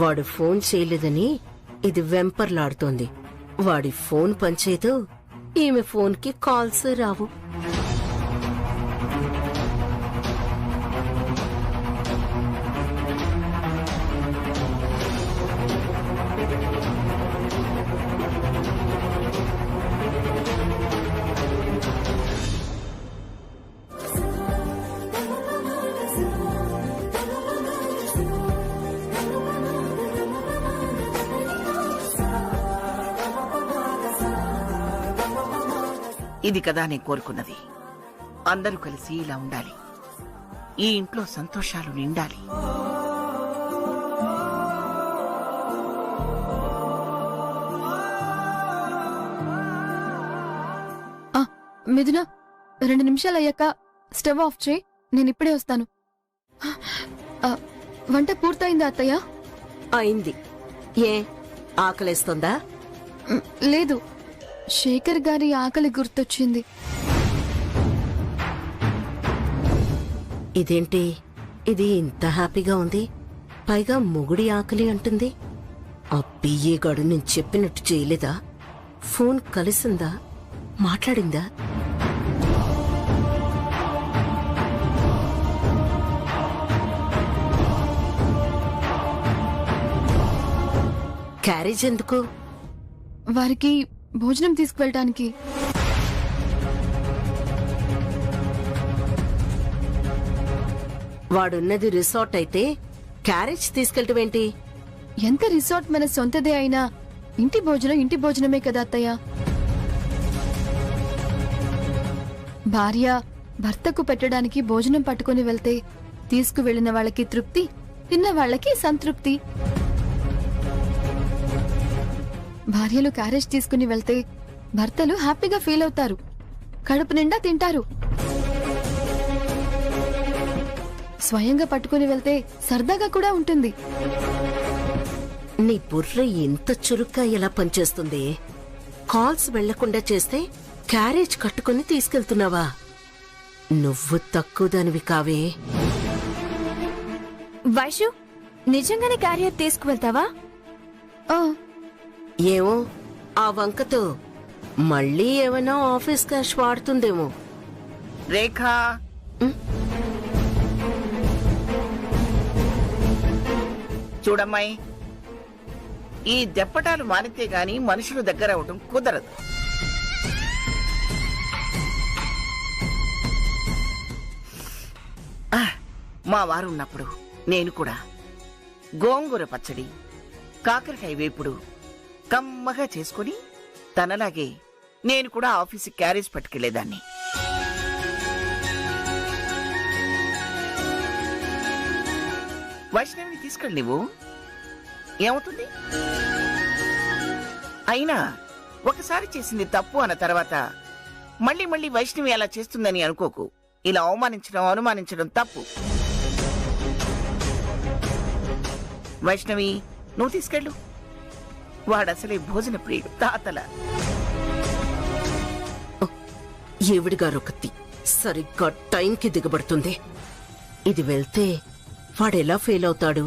వాడు ఫోన్ చేయలేదని ఇది వెంపర్లాడుతోంది. వాడి ఫోన్ పనిచేయదు, ఈమె ఫోన్కి కాల్స్ రావు. ఇది కదా నేను కోరుకున్నది. అందరూ కలిసి ఇలా ఉండాలి. ఈ ఇంట్లో సంతోషాలు నిండాలి. మిథున, 2 నిమిషాలు అయ్యాక స్టవ్ ఆఫ్ చేయి, నేనిప్పుడే వస్తాను. వంట పూర్తయిందా అత్తయ్య? అయింది. ఏ ఆకలేస్తుందా? లేదు, శేఖర్ గారి ఆకలి గుర్తొచ్చింది. ఇదేంటి ఇది ఇంత హ్యాపీగా ఉంది? పైగా మొగుడి ఆకలి అంటుంది. ఆ పియ్యే గాడు నేను చెప్పినట్టు చేయలేదా? ఫోన్ కలిసిందా? మాట్లాడిందా? క్యారేజ్ ఎందుకు? వారికి భోజనం తీసుకువెళ్ళటానికి. వాడున్నది రిసార్ట్ అయితే క్యారేజ్ తీసుకెళ్ళటమేంటి? ఎంత రిసార్ట్ మన సొంతదే అయినా ఇంటి భోజనం ఇంటి భోజనమే కదా అత్తయ్య. భార్య భర్తకు పెట్టడానికి భోజనం పట్టుకుని వెళ్తే తీసుకువెళ్లిన వాళ్ళకి తృప్తి, తిన్న వాళ్ళకి సంతృప్తి. భార్యలు క్యారేజ్ తీసుకుని వెళ్తే భర్తలు హ్యాపీగా ఫీల్ అవుతారు, కడుపు నిండా తింటారు. స్వయంగా పట్టుకుని వెళ్తే సరదాగా కూడా ఉంటుంది. నీ బుర్ర ఎంత చురుగ్గా ఎలా పనిచేస్తుంది? కాల్స్ వెళ్లకుండా చేస్తే క్యారేజ్ కట్టుకుని తీసుకెళ్తున్నావా? నువ్వు తక్కువ దానివి కావే. వైషు, నిజంగానే క్యారియర్ తీసుకువెళ్తావా? ఏమో, ఆ వంకతో మళ్ళీ ఏమైనా ఆఫీస్ క్యాష్ వాడుతుందేమో. రేఖా, చూడమ్మాయి, ఈ దెప్పటాలు మానితే గాని మనుషులు దగ్గర అవటం కుదరదు. మా వారు ఉన్నప్పుడు నేను కూడా గోంగూర పచ్చడి, కాకరకాయ వేపుడు కమ్మగా చేసుకుని తనలాగే నేను కూడా ఆఫీస్కి క్యారేజ్ పట్టుకెళ్లేదాన్ని. వైష్ణవిని తీసుకెళ్ళి నువ్వు ఏమవుతుంది? అయినా ఒకసారి చేసింది తప్పు అన్న తర్వాత మళ్ళీ మళ్ళీ వైష్ణవి అలా చేస్తుందని అనుకోకు. ఇలా అవమానించడం, అనుమానించడం తప్పు. వైష్ణవి, నువ్వు తీసుకెళ్ళు. వాడసలే భోజన ప్రియుడు, తాతల. ఈవిడిగారొకతి సరిగ్గా టైంకి దిగబడుతుంది. ఇది వెళ్తే వాడెలా ఫెయిల్ అవుతాడు?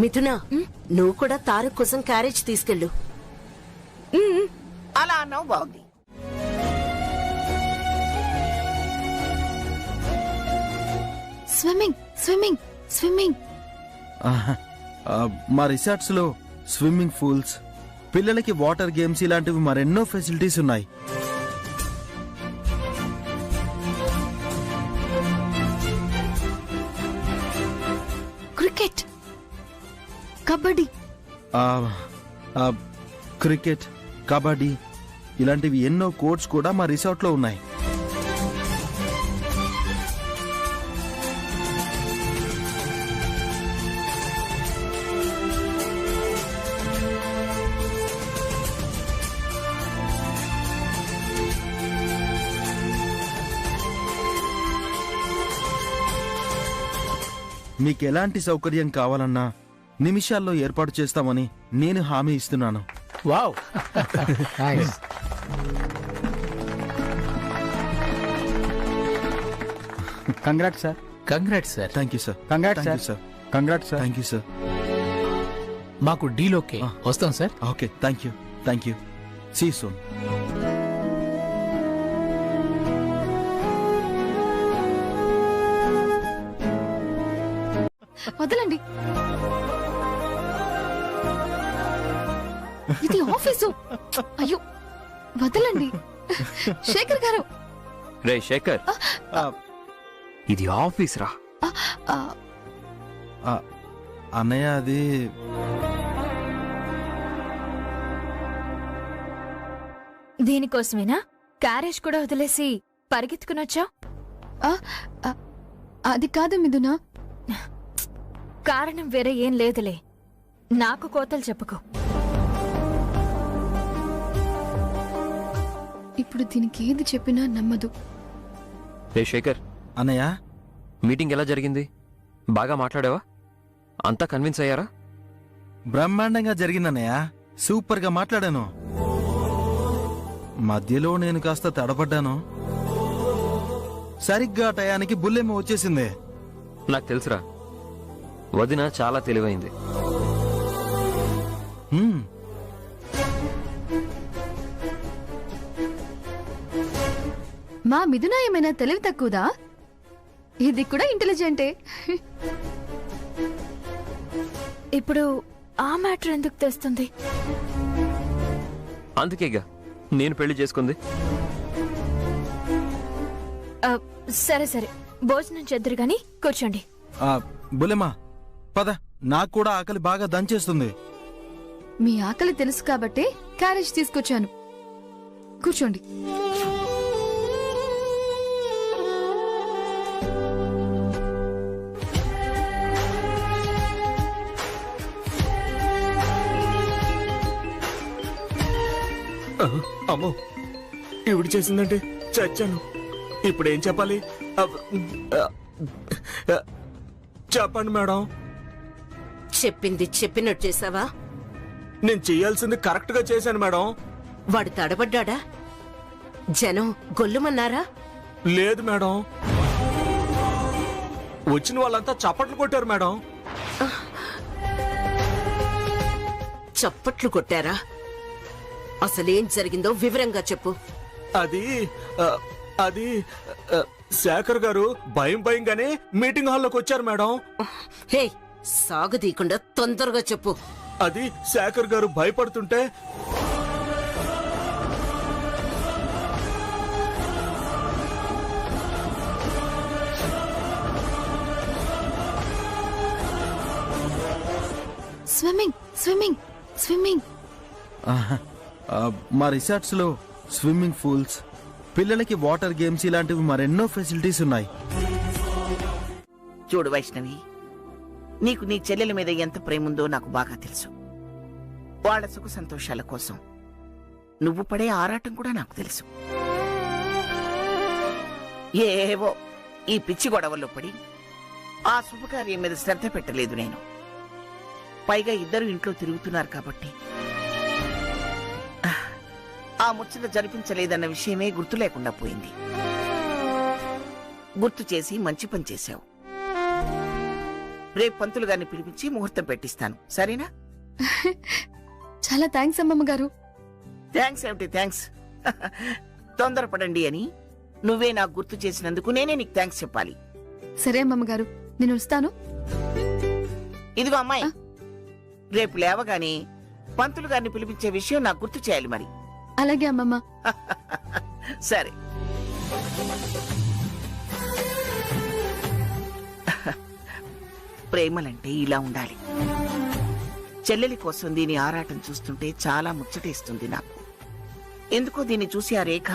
మిథున, నువ్వు కూడా తారక్ కోసం క్యారేజ్ తీసుకెళ్ళు. అలా అన్నావు, బాగుంది. Swimming swimming swimming. మా రిసార్ట్స్ లో స్విమ్మింగ్ పూల్స్, పిల్లలకి వాటర్ గేమ్స్ ఇలాంటివి మరెన్నో ఫెసిలిటీస్ ఉన్నాయి. క్రికెట్, కబడ్డీ. క్రికెట్, కబడ్డీ ఇలాంటివి ఎన్నో కోర్ట్స్ కూడా మా రిసార్ట్ లో ఉన్నాయి. మీకెలాంటి సౌకర్యం కావాలన్నా నిమిషాల్లో ఏర్పాటు చేస్తామని నేను హామీ ఇస్తున్నాను. Wow, congrats sir. Congrats sir. Thank you sir. Congrats sir. Sir. Congrats sir. Thank you sir. మాకు డీల్ ఓకే. వస్తాం sir. Okay, thank you. See soon. వదలండి, ఇది ఆఫీసు. అయ్యో వదలండి శేఖర్ గారు. రే శేఖర్, ఇది ఆఫీస్ రా. అన్నయ్య అది దీనికోసమేనా క్యారేజ్ కూడా వదిలేసి పరిగెత్తుకునొచ్చావు? అది కాదు మిథున. కారణం వేరే ఏం లేదులే, నాకు కోతలు చెప్పుకో. ఇప్పుడు దీనికి ఏది చెప్పినా నమ్మదు. రే శేఖర్, అన్నయ్య మీటింగ్ ఎలా జరిగింది? బాగా మాట్లాడావా? అంతా కన్విన్స్ అయ్యారా? బ్రహ్మాండంగా జరిగిందన్నయ్య. సూపర్ గా మాట్లాడాను. మధ్యలో నేను కాస్త తడబడ్డాను. సరిగ్గా టయానికి బుల్లెమ్మ వచ్చేసింది. నాకు తెలుసురా, వదిన చాలా తెలివైంది. హ్మ్. మా మిథున ఏమైనా తెలివి తక్కువదా? ఇది కూడా ఇంటెలిజెంటే. ఇప్పుడు ఆ మ్యాటర్ ఎందుకు తెస్తుంది? అందుకేగా నేను పెళ్లి చేసుకుంది. సరే సరే, భోజనం చేద్దరు గాని కూర్చోండి. బుల్లెమ్మ పద, నాకు కూడా ఆకలి బాగా దంచేస్తుంది. మీ ఆకలి తెలుసు కాబట్టే క్యారేజ్ తీసుకొచ్చాను. కూర్చోండి. అమ్మో, ఇవిడు చేసిందంటే చచ్చాను. ఇప్పుడేం చెప్పాలి? చెప్పండి మేడం. చెప్పింది చెప్పినట్టు చేసావా? నేను చెయ్యాల్సింది కరెక్ట్ గా చేశాను మేడం. వాడు తడబడ్డా? జనం గొల్లుమన్నారా? లేదు మేడం, వచ్చిన వాళ్ళంతా చప్పట్లు కొట్టారు మేడం. చప్పట్లు కొట్టారా? అసలేం జరిగిందో వివరంగా చెప్పు. అది అది శేఖర్ గారు భయం భయంగానే మీటింగ్ హాల్లోకి వచ్చారు మేడం. హే, సాగదీయకుండా తొందరగా చెప్పు. అది శేఖర్ గారు భయపడుతుంటే స్విమ్మింగ్ స్విమ్మింగ్ స్విమ్మింగ్. మా రిసార్ట్స్ లో స్విమ్మింగ్ పూల్స్, పిల్లలకి వాటర్ గేమ్స్ ఇలాంటివి మరెన్నో ఫెసిలిటీస్ ఉన్నాయి. చూడు వైష్ణవి, నీకు నీ చెల్లెల మీద ఎంత ప్రేముందో నాకు బాగా తెలుసు. వాళ్ళ సుఖ సంతోషాల కోసం నువ్వు పడే ఆరాటం కూడా నాకు తెలుసు. ఏవో ఈ పిచ్చి గొడవల్లో పడి ఆ శుభకార్యం మీద శ్రద్ధ పెట్టలేదు నేను. పైగా ఇద్దరు ఇంట్లో తిరుగుతున్నారు కాబట్టి ఆ ముచ్చట జరిపించలేదన్న విషయమే గుర్తు లేకుండా పోయింది. గుర్తు చేసి మంచి పని చేశావు. రేపు పంతులు గారిని పిలిపించి ముహూర్తం పెట్టిస్తాను, సరేనా? చాలా థ్యాంక్స్ అమ్మమ్మ గారు. థ్యాంక్స్ ఏమిటి థ్యాంక్స్? తొందరపడండి అని నువ్వే నాకు గుర్తు చేసినందుకు నేనే నీకు థ్యాంక్స్ చెప్పాలి. సరే అమ్మమ్మ గారు, నేను వస్తాను. ఇదిగో అమ్మాయి, రేపు లేవగానే పంతులు గారిని పిలిపించే విషయం నాకు గుర్తు చేయాలి మరి. అలాగే అమ్మమ్మ. సరే. ప్రేమలంటే ఇలా ఉండాలి. చెల్లెలి కోసం దీని ఆరాటం చూస్తుంటే చాలా ముచ్చటేస్తుంది నాకు. ఎందుకో దీన్ని చూసి ఆ రేఖ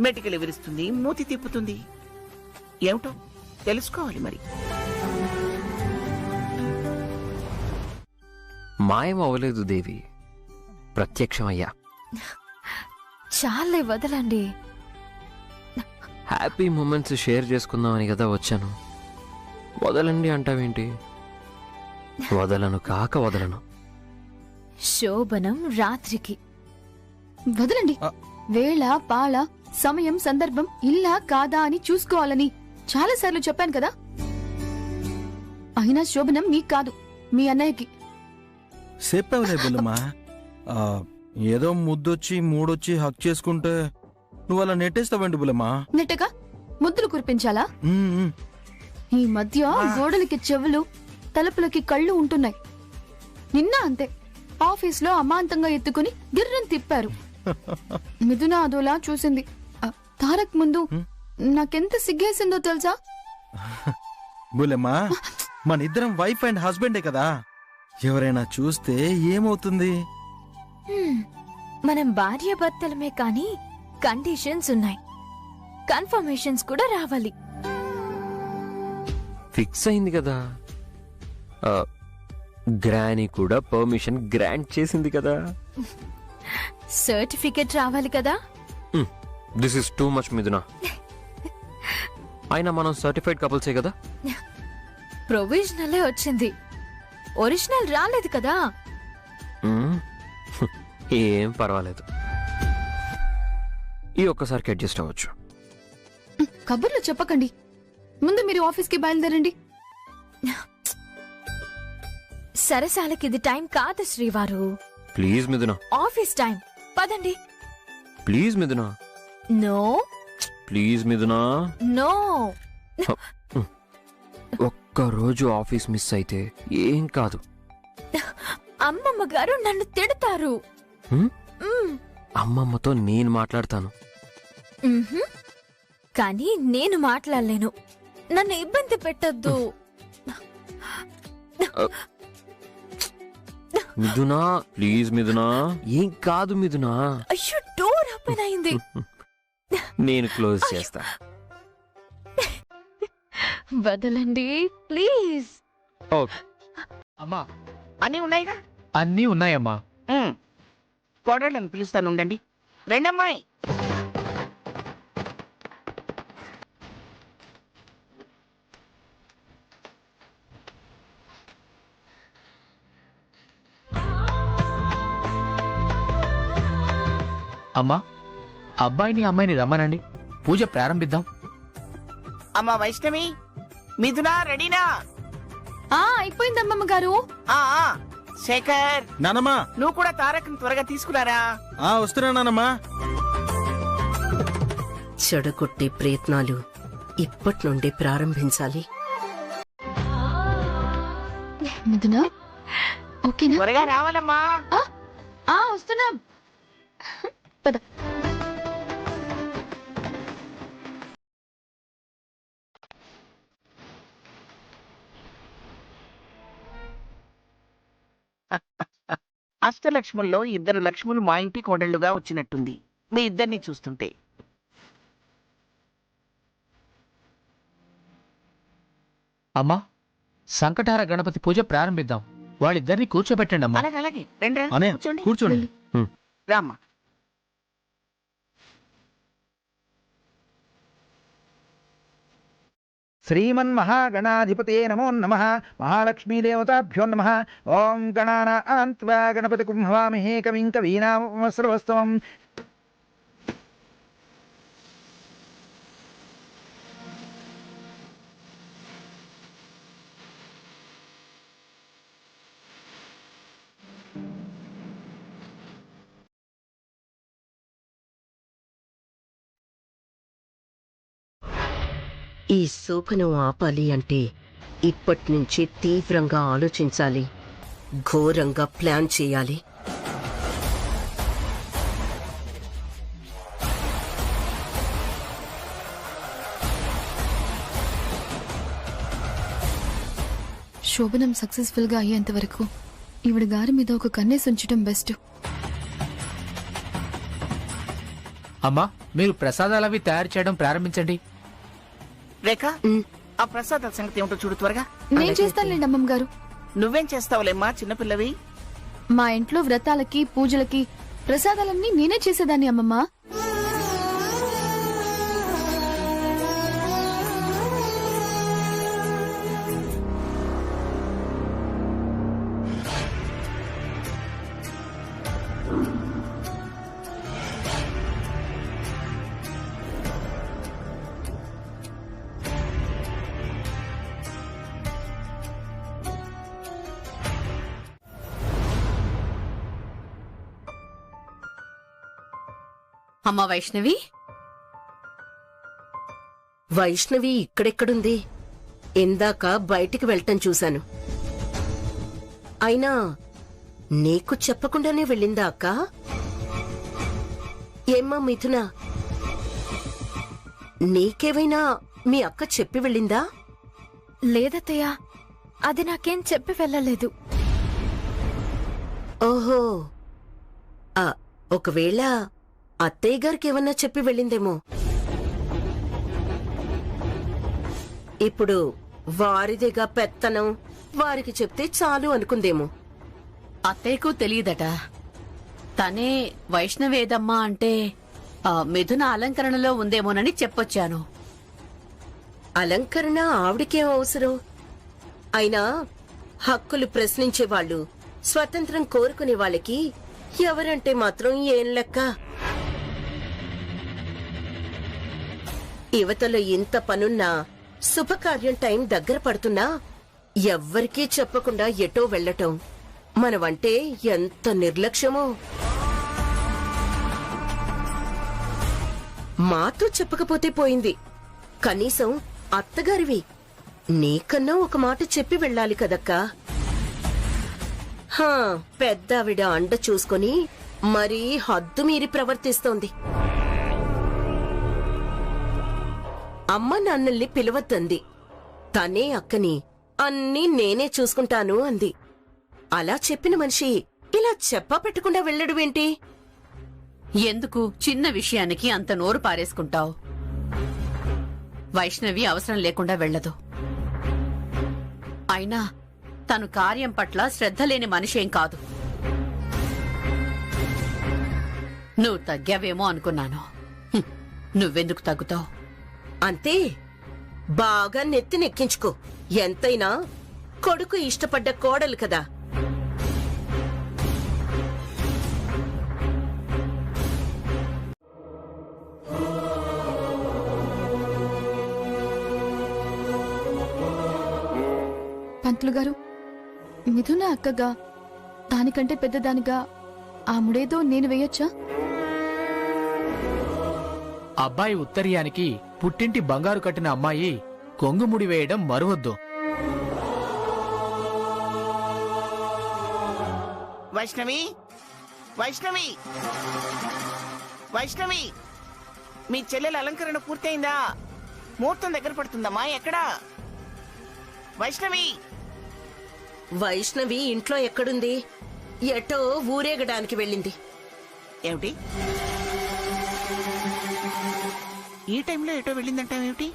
మెటికలు విరుస్తుంది, మూతి తిప్పుతుంది. ఏమిటో తెలుసుకోవాలి మరి. మాయం అవ్వలేదు దేవి, ప్రత్యక్షమయ్యా. చాలే వదలండి. హ్యాపీ మూమెంట్స్ షేర్ చేసుకుందామని కదా వచ్చాను. వదలండి అంటావేంటి? వదలను కాక వదలను. శోభనం రాత్రికి. వదలండి. వేళ పాళ, సమయం, సందర్భం ఇల్లా కాదా అని చూసుకోవాలని చాలాసార్లు చెప్పాను కదా. అయినా శోభనం మీకు కాదు, మీ అన్నయ్యకి. చెప్పావులే బుల్లమ్మా. ఆ, ఏదో ముద్దొచ్చి మూడొచ్చి హక్ చేసుకుంటే నువ్వు అలా నెట్టేస్తావండి బుల్లమ్మా. నెట్టగా ముద్దులు కురిపించాలా? ఉమ్, ఉమ్. ఈ మధ్య గోడలకి చెవులు, తలుపులకి కళ్ళు ఉంటున్నాయి. నిన్న అంతే, ఆఫీస్లో అమాంతంగా ఎత్తుకుని గిర్రని తిప్పారు. మిథున అదోలా చూసింది. తారక్ ముందు నాకెంత సిగ్గేసిందో తెలుసా? బుల్లమ్మా, మన ఇద్దరం వైఫ్ అండ్ హస్బెండే కదా, ఎవరైనా చూస్తే ఏమవుతుంది? మనం భార్యాభర్తలమే కానీ కండిషన్స్ ఉన్నాయి, కన్ఫర్మేషన్స్ కూడా రావాలి. ఫిక్స్ అయింది కదా. గ్రానీ కూడా పర్మిషన్ గ్రాంట్ చేసింది కదా. సర్టిఫికెట్ రావాలి కదా. దిస్ ఇస్ టూ మచ్ మిథున. అయినా మనం సర్టిఫైడ్ కపుల్సే కదా. ప్రొవిజనలే వచ్చింది, ఒరిజినల్ రాలేదు కదా. మ్మ్. ఏం పర్వాలేదు, ఈ ఒక్కసారికి అడ్జస్ట్ అవ్వచ్చు. కబుర్లు చెప్పకండి, ముందు మీరు ఆఫీస్కి బయలుదేరండి. సరసాలకి ఇది టైం కాదు శ్రీవారు, ప్లీజ్ మిథున, ఆఫీస్ టైం. పదండి. ప్లీజ్ మిథున, నో ప్లీజ్ మిథున. నో. ఒక్కరోజు ఆఫీస్ మిస్ అయితే ఏం కాదు. అమ్మమ్మ గారు నన్ను తిడతారు. హ్మ్? మ్మ్. అమ్మమ్మతో నేను మాట్లాడతాను. మ్హూ. కానీ నేను మాట్లాడలేను, నన్ను ఇబ్బంది పెట్టద్దు. మిథునా, ప్లీజ్ మిథునా, ఏం కాదు మిథునా. అయ్యో, డోర్ ఓపెన్ అయింది. నేను క్లోజ్ చేస్తా. వదలండి ప్లీజ్. ఓకే. అమ్మా, అన్నీ ఉన్నాయిగా. అన్నీ ఉన్నాయమ్మా. కోడళ్ళని పిలుస్తాను, ఉండండి. రెండమ్మాయి. అమ్మా, అబ్బాయిని అమ్మాయిని రమ్మనండి, పూజ ప్రారంభిద్దాం. అమ్మా వైష్ణవి, మిథున రెడీనా? అయిపోయింది అమ్మమ్మ గారు. ఆ ఆ, శేఖర్, నానమ్మా. నువ్వు కూడా తారక్ని త్వరగా తీసుకురారా. వస్తున్నా నానమ్మా. చెడగొట్టే ప్రయత్నాలు ఇప్పటి నుండి ప్రారంభించాలి. మిథున, ఓకేనా? త్వరగా రావాలమ్మా. వస్తున్నాం. పద. అష్టలక్ష్ముల్లో ఇద్దరు లక్ష్ములు మా ఇంటి కోడళ్లుగా వచ్చినట్టుంది మీ ఇద్దరిని చూస్తుంటే. అమ్మా, సంకటార గణపతి పూజ ప్రారంభిద్దాం. వాళ్ళిద్దరిని కూర్చోబెట్టండి అమ్మా. అలాగే అలాగే, రండి రండి, అనే కూర్చోండి. కూర్చోండి. రామ్మా. శ్రీమన్మహాగణాధిపతే నమో నమః. మహాలక్ష్మీదేవతాభ్యో నమః. ఓం గణానాం త్వా గణపతిం హవామహే కవిం కవీనాముపమశ్రవస్తవం. ఈ శోభను ఆపాలి అంటే ఇప్పటినుంచి తీవ్రంగా ఆలోచించాలి, ఘోరంగా ప్లాన్ చేయాలి. శోభనం సక్సెస్ఫుల్ గా అయ్యేంత వరకు ఈవిడ గారి మీద ఒక కన్నేసి ఉంచడం బెస్ట్. అమ్మా, మీరు ప్రసాదాలవి తయారు చేయడం ప్రారంభించండి. రేఖ, ఆ ప్రసాదాల సంగతి ఏమిటో చూడు త్వరగా. నేను చేస్తానులేండి అమ్మమ్మ గారు. నువ్వేం చేస్తావులేమ్మా, చిన్నపిల్లవి. మా ఇంట్లో వ్రతాలకి పూజలకి ప్రసాదాలన్నీ నేనే చేసేదాన్ని అమ్మమ్మ. అమ్మా వైష్ణవి, వైష్ణవి ఇక్కడెక్కడుంది? ఇందాక బయటికి వెళ్ళటం చూశాను. అయినా నీకు చెప్పకుండానే వెళ్ళిందా అక్క? ఏమ్మా మిథున, నీకేవైనా మీ అక్క చెప్పి వెళ్ళిందా? లేదత్తయ్య, అది నాకేం చెప్పి వెళ్ళలేదు. ఓహో, ఒకవేళ అత్తయ్య గారికి ఏమన్నా చెప్పి వెళ్ళిందేమో. ఇప్పుడు వారిదేగా పెత్తనం, వారికి చెప్తే చాలు అనుకుందేమో. అత్తయ్యకు తెలియదట. తనే వైష్ణవేదమ్మా అంటే మిథున అలంకరణలో ఉందేమోనని చెప్పొచ్చాను. అలంకరణ ఆవిడకేం అవసరం? అయినా హక్కులు ప్రశ్నించేవాళ్లు, స్వతంత్రం కోరుకునే వాళ్ళకి ఎవరంటే మాత్రం ఏం లెక్క? యువతలో ఇంత పనున్నా, శుభకార్యం టైం దగ్గర పడుతున్నా ఎవ్వరికీ చెప్పకుండా ఎటో వెళ్లటం మనవంటే ఎంత నిర్లక్ష్యమో. మాతో చెప్పకపోతే పోయింది, కనీసం అత్తగారివి నీకన్నా ఒక మాట చెప్పి వెళ్ళాలి కదక్కా. పెద్దావిడ అండ చూసుకొని మరీ హద్దు మీరి ప్రవర్తిస్తోంది. అమ్మ నాన్నల్ని పిలవద్దంది, తనే అక్కని అన్నీ నేనే చూసుకుంటాను అంది. అలా చెప్పిన మనిషి ఇలా చెప్పా పెట్టకుండా వెళ్ళడువేంటి? ఎందుకు చిన్న విషయానికి అంత నోరు పారేసుకుంటావు? వైష్ణవి అవసరం లేకుండా వెళ్ళదు. అయినా తను కార్యం పట్ల శ్రద్ధ లేని మనిషేం కాదు. నువ్వు తగ్గావేమో అనుకున్నాను. నువ్వెందుకు తగ్గుతావు? అంతే, బాగా నెత్తి నెక్కించుకో. ఎంతైనా కొడుకు ఇష్టపడ్డ కోడలు కదా. పంతులు గారు, మిథున అక్కగా దానికంటే పెద్దదానిగా ఆ ముడేదో నేను వేయొచ్చా? అబ్బాయి ఉత్తరీయానికి పుట్టింటి బంగారు కట్టిన అమ్మాయి కొంగుముడి వేయడం మరువద్దు. వైష్ణవి, వైష్ణవి, వైష్ణవి, మీ చెల్లెల అలంకరణ పూర్తయిందా? ముహూర్తం దగ్గర పడుతుందమ్మా. ఎక్కడా వైష్ణవి? వైష్ణవి ఇంట్లో ఎక్కడుంది? ఎటో ఊరేగడానికి వెళ్ళింది. ఏమిటి ఈ టైంలో ఎటో వెళ్ళిందంటావేమిటి?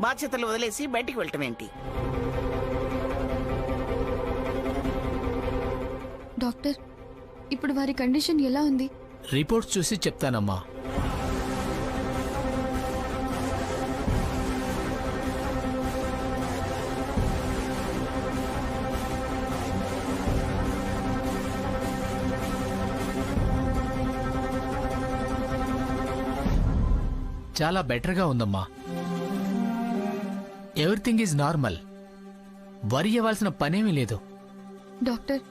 బాధ్యతలు వదిలేసి బయటికి వెళ్ళటం ఏంటి? డాక్టర్, ఇప్పుడు వారి కండిషన్ ఎలా ఉంది? రిపోర్ట్స్ చూసి చెప్తానమ్మా. చాలా బెటర్గా ఉందమ్మా. Everything is normal. వరి అవ్వాల్సిన పనేమీ లేదు. డాక్టర్,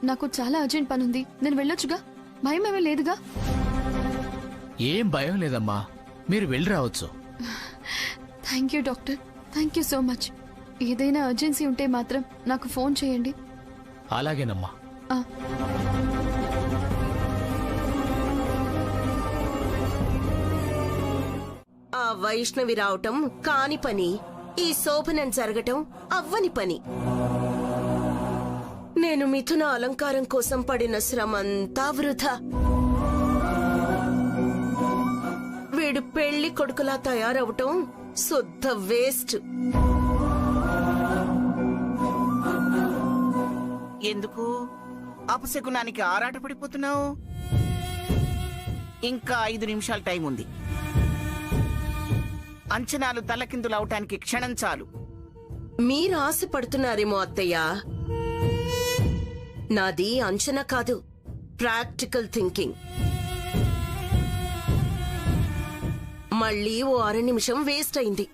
నాకు చాలా అర్జెంట్ పనుంది, నేను వెళ్ళొచ్చుగా? భయం ఏమీ లేదుగా? ఏం భయం లేదమ్మా, మీరు వెళ్ళి రావచ్చు. Thank you doctor, thank you so much. ఏదైనా అర్జెన్సీ ఉంటే మాత్రం నాకు ఫోన్ చేయండి. అలాగేనమ్మా. ఆ వైష్ణవి రావటం కాని పని, ఈ శోభనం జరగటం అవ్వని పని. నేను మిథున అలంకారం కోసం పడిన శ్రమంతా వృధా. వీడు పెళ్లి కొడుకులా తయారవటం శుద్ధ వేస్ట్. ఎందుకు అపశకునానికి ఆరాటపడిపోతున్నావు? ఇంకా 5 నిమిషాల టైం ఉంది. అంచనాలు తలకిందులవటానికి క్షణం చాలు. మీరు ఆశపడుతున్నారేమో అత్తయ్య. నాది అంచనా కాదు, ప్రాక్టికల్ థింకింగ్. మళ్ళీ ఓ 6 నిమిషం వేస్ట్ అయింది.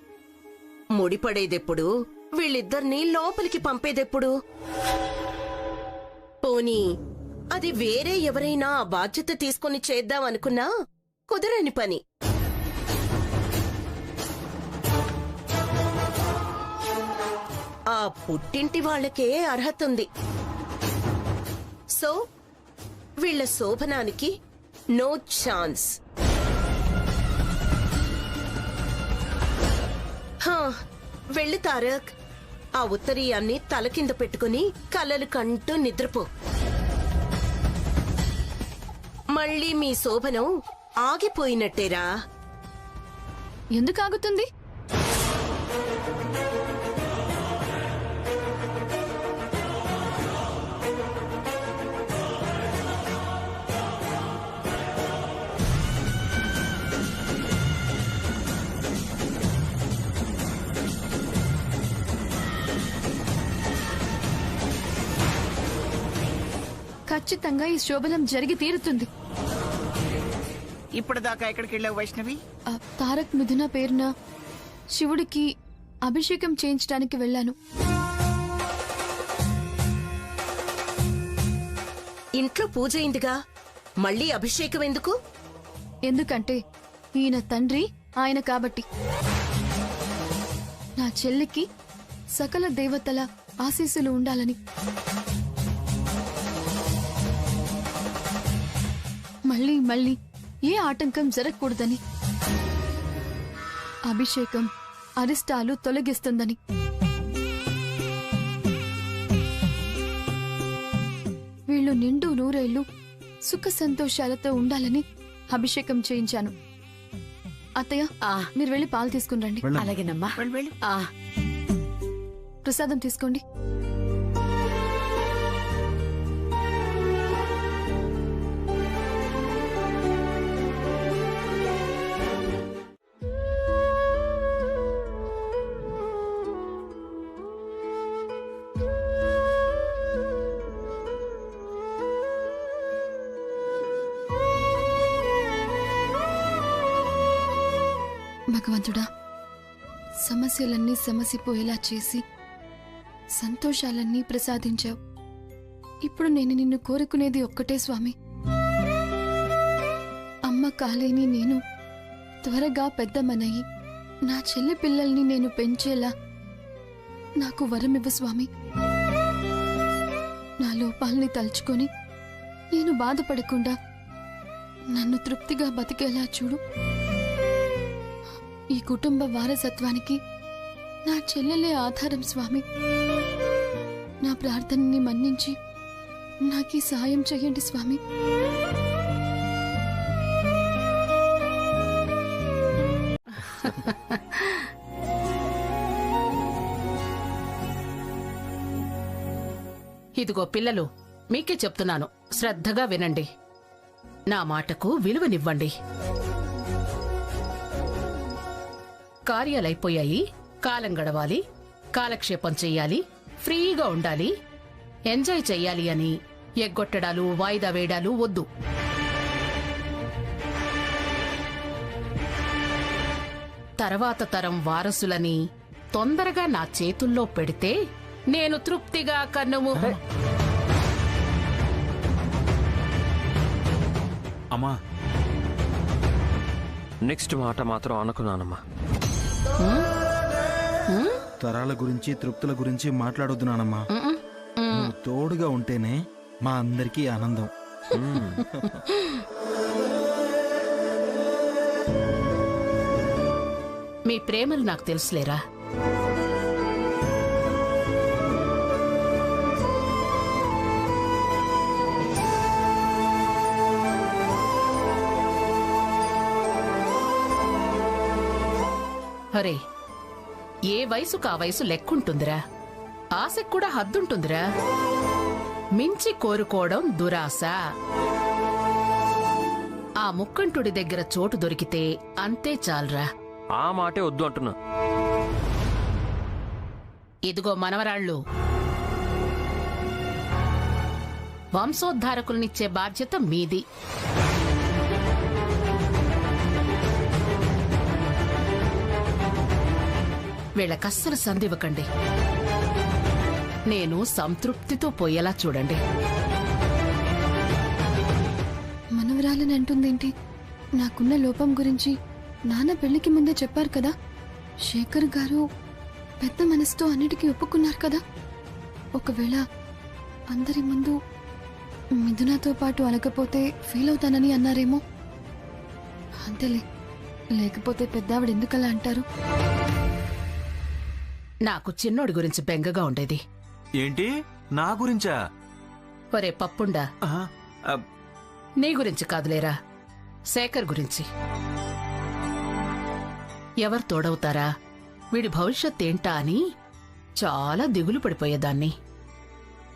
ముడిపడేదెప్పుడు? వీళ్ళిద్దరినీ లోపలికి పంపేదెప్పుడు? పోనీ అది వేరే ఎవరైనా ఆ బాధ్యత తీసుకొని చేద్దాం అనుకున్నా కుదరని పని. ఆ పుట్టింటి వాళ్ళకే అర్హత ఉంది. సో వీళ్ళ శోభనానికి నో ఛాన్స్. వెళ్ళు తారక్, ఆ ఉత్తరీయాన్ని తల కింద పెట్టుకుని కలలు కంటూ నిద్రపో. మళ్ళీ మీ శోభనం ఆగిపోయినట్టేరా. ఎందుకు ఆగుతుంది? ఖచ్చితంగా ఈ శోభనం జరిగి తీరుతుంది. ఇప్పటిదాకా ఎక్కడికి వెళ్ళావు వైష్ణవి? తారక్ మిథున పేరున శివుడికి అభిషేకం చేయించడానికి వెళ్ళాను. ఇంట్లో పూజ అయిందిగా, మళ్ళీ అభిషేకం ఎందుకు? ఎందుకంటే ఈయన తండ్రి ఆయన కాబట్టి. నా చెల్లికి సకల దేవతల ఆశీస్సులు ఉండాలని. మళ్ళీ మళ్ళీ ఏ ఆటంకం జరగకూడదని. అభిషేకం అరిష్టాలు తొలగిస్తుందని. వీళ్ళు నిండు నూరేళ్లు సుఖ సంతోషాలతో ఉండాలని అభిషేకం చేయించాను. అత్తయ్య, మీరు వెళ్ళి పాలు తీసుకుని రండి. అలాగేనమ్మా. ప్రసాదం తీసుకోండి. భగవంతుడా, సమస్యలన్నీ సమసిపోయేలా చేసి సంతోషాలన్నీ ప్రసాదించావు. ఇప్పుడు నేను నిన్ను కోరుకునేది ఒక్కటే స్వామి. అమ్మ కాలేని నేను త్వరగా పెద్దమ్మనయ్యి నా చెల్లి పిల్లల్ని నేను పెంచేలా నాకు వరమివ్వు స్వామి. నా లోపాలని తలుచుకొని నేను బాధపడకుండా నన్ను తృప్తిగా బతికేలా చూడు. ఈ కుటుంబ వారసత్వానికి నా చెల్లెలే ఆధారం స్వామి. నా ప్రార్థనని మన్నించి నాకీ సాయం చెయ్యండి స్వామి. ఇదిగో పిల్లలు, మీకే చెప్తున్నాను, శ్రద్ధగా వినండి. నా మాటకు విలువనివ్వండి. కార్యాలైపోయాయి, కాలం గడవాలి, కాలక్షేపం చెయ్యాలి, ఫ్రీగా ఉండాలి, ఎంజాయ్ చెయ్యాలి అని ఎగ్గొట్టడాలు, వాయిదా వేయడాలు వద్దు. తర్వాత తరం వారసులని తొందరగా నా చేతుల్లో పెడితే నేను తృప్తిగా కన్నుము. అమ్మా, నెక్స్ట్ మాట మాత్రం అనుకున్నానమ్మా. తరాల గురించి తృప్తుల గురించి మాట్లాడొద్దు నానమ్మా. నువ్వు తోడుగా ఉంటేనే మా అందరికీ ఆనందం. మీ ప్రేమలు నాకు తెలుసులేరా. అరే, ఏ వయసుకు ఆ వయసు లెక్కుంటుందిరా. ఆశకు కూడా హద్దుంటుందిరా. మించి కోరుకోవడం దురాశ. ఆ ముక్కంటుడి దగ్గర చోటు దొరికితే అంతే చాలరా. ఆ మాటే వద్దు అంటున్నా. ఇదిగో మనవరాళ్ళు, వంశోద్ధారకులనిచ్చే బాధ్యత మీది. వీళ్ళకస్సలు సందివ్వకండి. నేను సంతృప్తితో పోయేలా చూడండి. వైష్ణవిరాలని అంటుందేంటి? నాకున్న లోపం గురించి నాన్న పెళ్లికి ముందే చెప్పారు కదా. శేఖర్ గారు పెద్ద మనసుతో అన్నిటికీ ఒప్పుకున్నారు కదా. ఒకవేళ అందరి ముందు మిథునతో పాటు అనకపోతే ఫీల్ అవుతానని అన్నారేమో. అంతేలే, లేకపోతే పెద్దావిడ ఎందుకలా అంటారు? నాకు చిన్నోడి గురించి బెంగగా ఉండేది. ఏంటి నా గురించా? ఒరే పప్పుండా, నీ గురించి కాదులేరా, శేఖర్ గురించి. ఎవరు తోడవుతారా, వీడి భవిష్యత్ ఏంటా అని చాలా దిగులు పడిపోయేదాన్ని.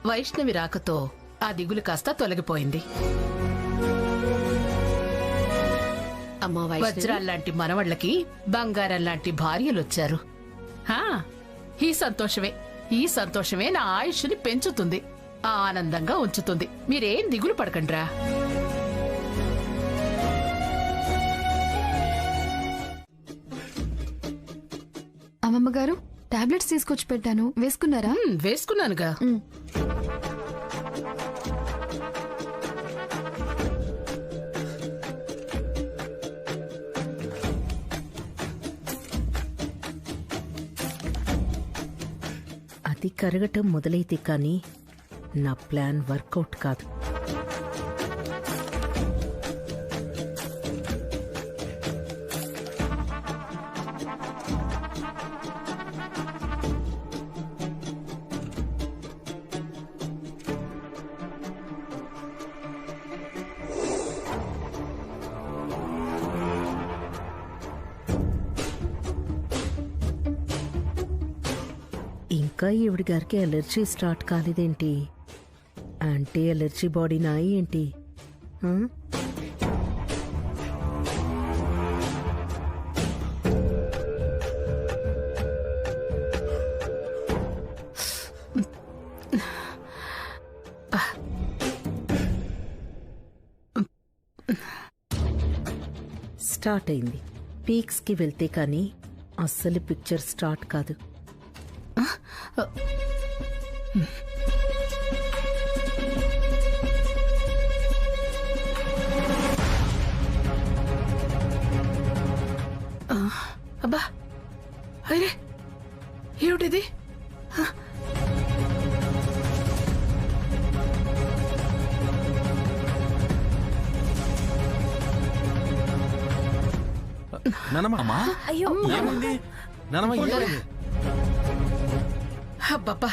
వైష్ణవి రాకతో ఆ దిగులు కాస్త తొలగిపోయింది. వజ్రాల్లాంటి మనవళ్ళకి బంగారంలాంటి భార్యలొచ్చారు. ఈ సంతోషమే నా ఆయుష్ని పెంచుతుంది, ఆనందంగా ఉంచుతుంది. మీరేం దిగులు పడకండ్రా. అమ్మమ్మ గారు, టాబ్లెట్స్ తీసుకొచ్చి పెట్టాను, వేసుకున్నారా? వేసుకున్నానుగా. అది కరగటం మొదలైతే కానీ నా ప్లాన్ వర్కౌట్ కాదు. ఇంకా ఈవిడి గారికి అలర్జీ స్టార్ట్ కాలేదేంటి? యాంటీ అలర్జీ బాడీనా ఏంటి? స్టార్ట్ అయింది. పీక్స్కి వెళ్తే కానీ అస్సలు పిక్చర్ స్టార్ట్ కాదు. అబ్బా, అరే ఏమిటిది? నానమ్మ, అయ్యో ఏమైంది? నానమ్మ, ఏమైంది? అబ్బబ్బా,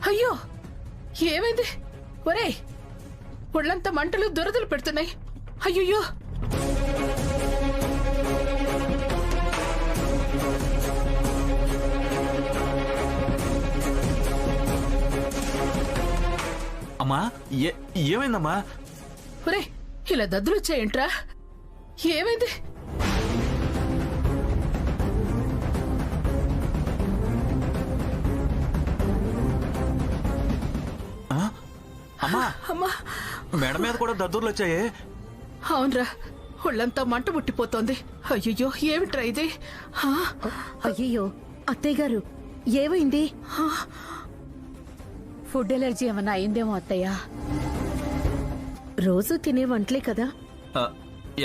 అయ్యో ఏమైంది? ఒరే, ఒళ్ళంతా మంటలు దురదలు పెడుతున్నాయి. అయ్యో, అమ్మా, ఏమైందమ్మా? ఒరే, ఇలా దద్దులు వచ్చాయంట్రా? ఏమైంది? అమ్మా, మెడ మీద కూడా దద్దుర్లు వచ్చాయే. అవునరా, ఒళ్ళంతా మంట ముట్టిపోతోంది. అయ్యో, ఏమిట్రా ఇది? అయ్యో అత్తయ్య గారు, ఏమైంది? ఫుడ్ ఎలర్జీ ఏమన్నా అయిందేమో అత్తయ్య. రోజు తినే వంటలే కదా.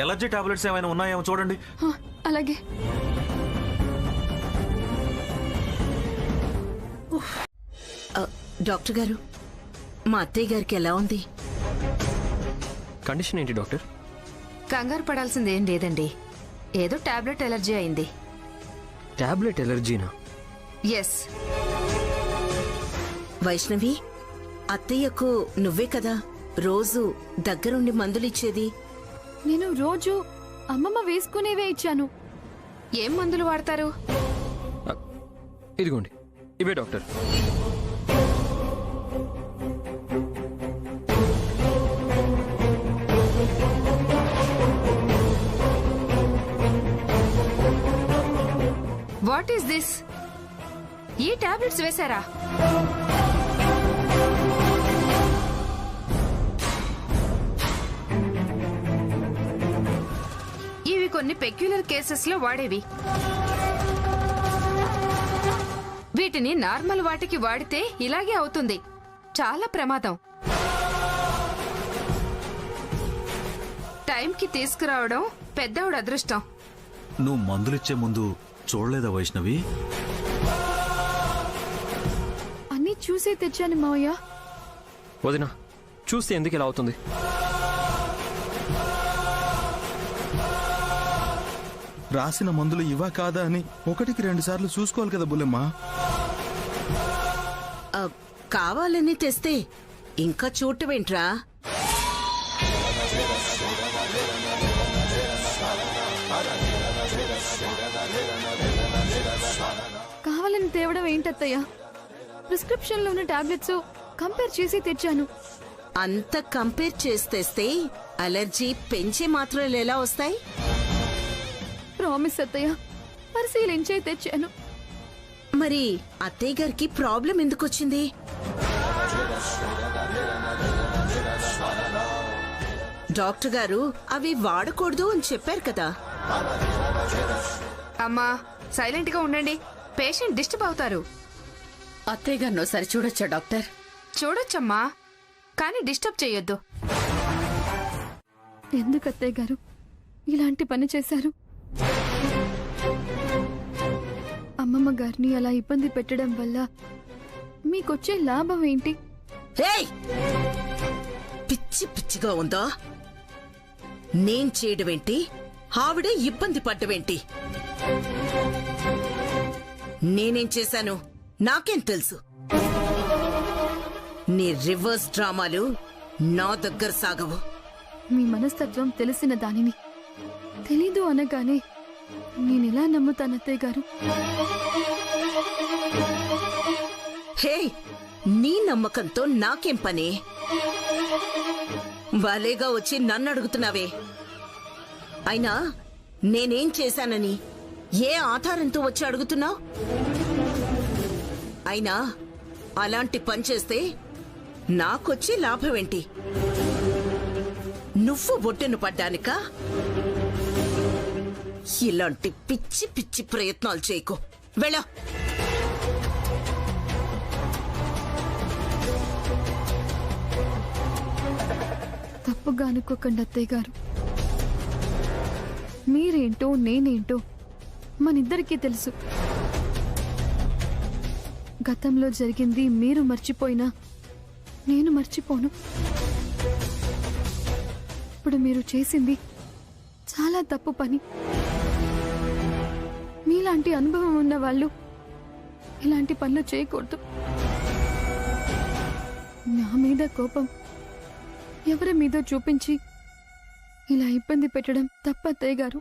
ఎలర్జీ టాబ్లెట్స్ ఏమైనా ఉన్నాయేమో చూడండి. అలాగే. డాక్టర్ గారు, మా అత్తయ్య గారికి ఎలా ఉంది? కండిషన్ ఏంటి డాక్టర్? కంగారు పడాల్సిందేం లేదండి, ఏదో టాబ్లెట్ ఎలర్జీ అయింది. టాబ్లెట్ ఎలర్జీనా? ఎస్. వైష్ణవి, అత్తయ్యకు నువ్వే కదా రోజు దగ్గరుండి మందులిచ్చేది. నేను రోజు అమ్మమ్మ వేసుకునేవే ఇచ్చాను. ఏం మందులు వాడతారు? ఇదిగోండి, ఇవే డాక్టర్. What is this? ఈ టాబ్లెట్స్ వేశారా? ఇవి కొన్ని పెక్యులర్ కేసెస్ లో వాడేవి. వీటిని నార్మల్ వాటికి వాడితే ఇలాగే అవుతుంది. చాలా ప్రమాదం. టైంకి తీసుకురావడం పెద్దవిడ అదృష్టం. నువ్వు మందులిచ్చే ముందు చూడలేదా వైష్ణవి? అన్నీ చూసే తెచ్చాను మావయ్య. వదిన చూస్తే ఎందుకు ఇలా అవుతుంది? రాసిన మందులు ఇవా కాదా అని 1కి 2 సార్లు చూసుకోవాలి కదా బుల్లెమ్మా. కావాలని తెస్తే ఇంకా చూడటమేంట్రా? కావాలని తేవడం ఏంటత్తయ్య? ప్రిస్క్రిప్షన్ లో ఉన్న టాబ్లెట్స్ కంపేర్ చేసి తెచ్చాను. అంత కంపేర్ చేస్తే అలర్జీ పెంచే మాత్రలు ఎలా వస్తాయి? ప్రామిస్ అత్తయ్య, పరిశీలించే తెచ్చాను. మరి అత్తయ్య గారికి ప్రాబ్లం ఎందుకు వచ్చింది? డాక్టర్ గారు అవి వాడకూడదు అని చెప్పారు కదా. అమ్మా సైలెంట్ గా ఉండండి, పేషెంట్ డిస్టర్బ్ అవుతారు. అత్తయ్య గారిని ఒకసారి చూడొచ్చా డాక్టర్? చూడొచ్చమ్మా, కానీ డిస్టర్బ్ చేయొద్దు. ఎందుకు అత్తయ్య గారు ఇలాంటి పని చేశారు? అమ్మమ్మ గారిని అలా ఇబ్బంది పెట్టడం వల్ల మీకొచ్చే లాభం ఏంటి? పిచ్చి పిచ్చిగా ఉందా? నేను చేయడమేంటి, ఆవిడే ఇబ్బంది పడ్డమేంటి? నేనేం చేశాను నాకేం తెలుసు? నీ రివర్స్ డ్రామాలు నా దగ్గర సాగవు. మీ మనస్తత్వం తెలిసిన దానిని తెలీదు అనగానే నేనెలా నమ్ముతాను అత్తయ్య గారు? హే, నీ నమ్మకంతో నాకేం పని? వాలేగా వచ్చి నన్ను అడుగుతున్నావే. అయినా నేనేం చేశానని ఏ ఆధారంతో వచ్చి అడుగుతున్నావు? అయినా అలాంటి పని చేస్తే నాకొచ్చి లాభమేంటి? నువ్వు బొట్టెను పడ్డానికా? ఇలాంటి పిచ్చి పిచ్చి ప్రయత్నాలు చేయకు, వెళ్ళా. తప్పుగా అనుకోకండి అత్తయ్య గారు. మీరేంటో నేనేంటో మనిద్దరికీ తెలుసు. గతంలో జరిగింది మీరు మర్చిపోయినా నేను మర్చిపోను. ఇప్పుడు మీరు చేసింది చాలా తప్పు పని. మీలాంటి అనుభవం ఉన్న వాళ్ళు ఇలాంటి పనులు చేయకూడదు. నా మీద కోపం ఎవరి మీదో చూపించి ఇలా ఇబ్బంది పెట్టడం తప్ప అత్తయ్య గారు.